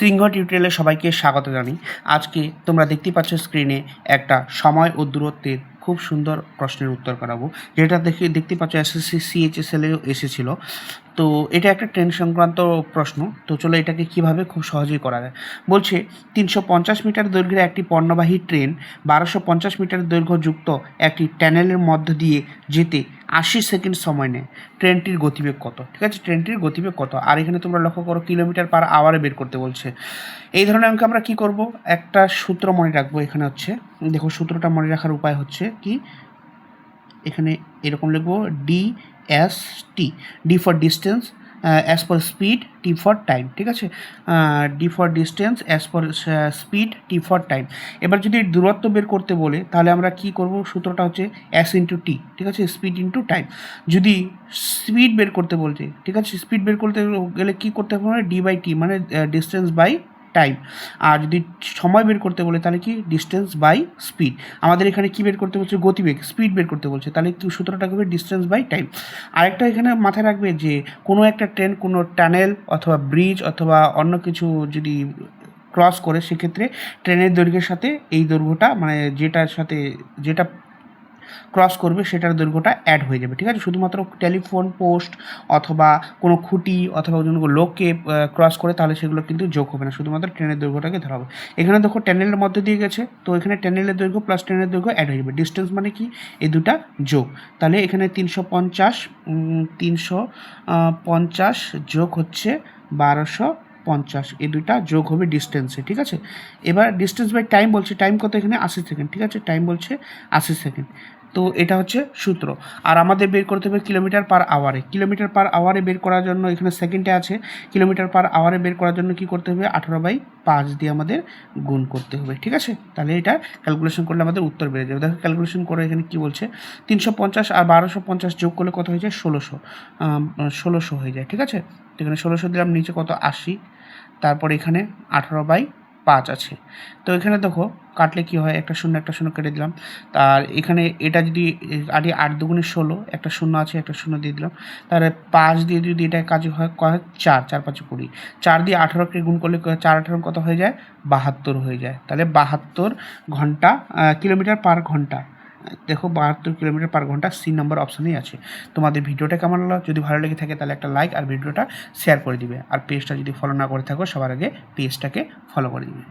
সিংহ টিউটোরিয়ালে সবাইকে স্বাগত জানাই। আজকে তোমরা দেখতে পাচ্ছ স্ক্রিনে একটা সময় ও দূরত্বের খুব সুন্দর প্রশ্নের উত্তর করাবো, যেটা দেখতে পাচ্ছ এসএসসি সিএইচএসএলেও এসেছিল। তো এটা একটা ট্রেন সংক্রান্ত প্রশ্ন। তো চলো এটাকে কিভাবে খুব সহজেই করা যায়। বলছে 350 মিটার দৈর্ঘ্যের একটি পণ্যবাহী ট্রেন 1250 মিটার দৈর্ঘ্যযুক্ত একটি টানেলের মধ্য দিয়ে যেতে 80 সেকেন্ড সময় নেয়। ট্রেনটির গতিবেগ কত? ঠিক আছে, ট্রেনটির গতিবেগ কত? আর এখানে তোমরা লক্ষ্য করো কিলোমিটার পার আওয়ারে বের করতে বলছে। এই ধরনের অঙ্কে আমরা কি করব, একটা সূত্র মনে রাখবো। এখানে হচ্ছে দেখো, সূত্রটা মনে রাখার উপায় হচ্ছে কি, এখানে এরকম লিখবো D S T, D for distance, S for speed, T for time. ঠিক আছে, D for distance, S for speed, T for time. এবার যদি দূরত্ব বের করতে বলে তাহলে আমরা কি করব, সূত্রটা হচ্ছে এস ইন্টু টি। ঠিক আছে, স্পিড ইন্টু টাইম। যদি স্পিড বের করতে বলছে, ঠিক আছে, স্পিড বের করতে গেলে কী করতে হবে, ডি বাই টি মানে ডিস্টেন্স বাই টাইম। আর যদি সময় বের করতে বলে তাহলে কি, ডিস্টেন্স বাই স্পিড। আমাদের এখানে কি বের করতে বলছে, গতিবেগ, স্পিড বের করতে বলছে, তাহলে কি সূত্রটা হবে ডিস্টেন্স বাই টাইম। আরেকটা এখানে মাথায় রাখবে যে কোনো একটা ট্রেন কোনো টানেল অথবা ব্রিজ অথবা অন্য কিছু যদি ক্রস করে, সেক্ষেত্রে ট্রেনের দৈর্ঘ্যের সাথে এই দৈর্ঘ্যটা মানে যেটা ক্রস করবে সেটার দৈর্ঘ্যটা অ্যাড হয়ে যাবে। ঠিক আছে, শুধুমাত্র টেলিফোন পোস্ট অথবা কোনো খুঁটি অথবা কোনো লোককে ক্রস করে তাহলে সেগুলো কিন্তু যোগ হবে না, শুধুমাত্র ট্রেনের দৈর্ঘ্যটাকে ধরা হবে। এখানে দেখো ট্যানেলের মধ্যে দিয়ে গেছে, তো এখানে ট্যানেলের দৈর্ঘ্য প্লাস ট্রেনের দৈর্ঘ্য অ্যাড হয়ে যাবে। ডিস্টেন্স মানে কি, এই দুটা যোগ। তাহলে এখানে 350 যোগ হচ্ছে 1250, এই দুইটা যোগ হবে ডিস্টেন্সে। ঠিক আছে, এবার ডিস্টেন্স বাই টাইম বলছে, টাইম কত এখানে 80 সেকেন্ড। ঠিক আছে, টাইম বলছে 80 সেকেন্ড। তো এটা হচ্ছে সূত্র। আর আমাদের বের করতে হবে কিলোমিটার পার আওয়ারে। কিলোমিটার পার আওয়ারে বের করার জন্য এখানে সেকেন্ডে আছে, কিলোমিটার পার আওয়ারে বের করার জন্য কি করতে হবে, 18/5 দিয়ে আমাদের গুণ করতে হবে। ঠিক আছে, তাহলে এটা ক্যালকুলেশন করলে আমাদের উত্তর বেড়ে যাবে। দেখো ক্যালকুলেশন করে এখানে কি বলছে, 350 আর 1250 যোগ করলে কত হয়ে যায়, 1600 হয়ে যায়। ঠিক আছে, এখানে 1600 দিলাম, নিচে কত 80, তারপর এখানে 18/5 আছে। তো এখানে দেখো কাটলে কি হয়, একটা শূন্য কেটে দিলাম। আর এখানে এটা যদি 8 দুগুণে 16, একটা শূন্য আছে, একটা শূন্য দিয়ে দিলাম। তাহলে 5 দিয়ে যদি এটা কাজ হয় 4, 4 5 20, 4 দিয়ে 18কে গুণ করলে 4 18 কত হয়ে যায়, 72 হয়ে যায়। তাহলে 72 ঘন্টা কিলোমিটার পার ঘন্টা। দেখো 72 কিলোমিটার পার ঘন্টা সি নম্বর অপশানেই আছে। তোমাদের ভিডিওটা কেমন লাগলো, যদি ভালো লেগে থাকে তাহলে একটা লাইক আর ভিডিওটা শেয়ার করে দিবে। আর পেজটা যদি ফলো না করে থাকো সবার আগে পেজটাকে ফলো করে দিবে।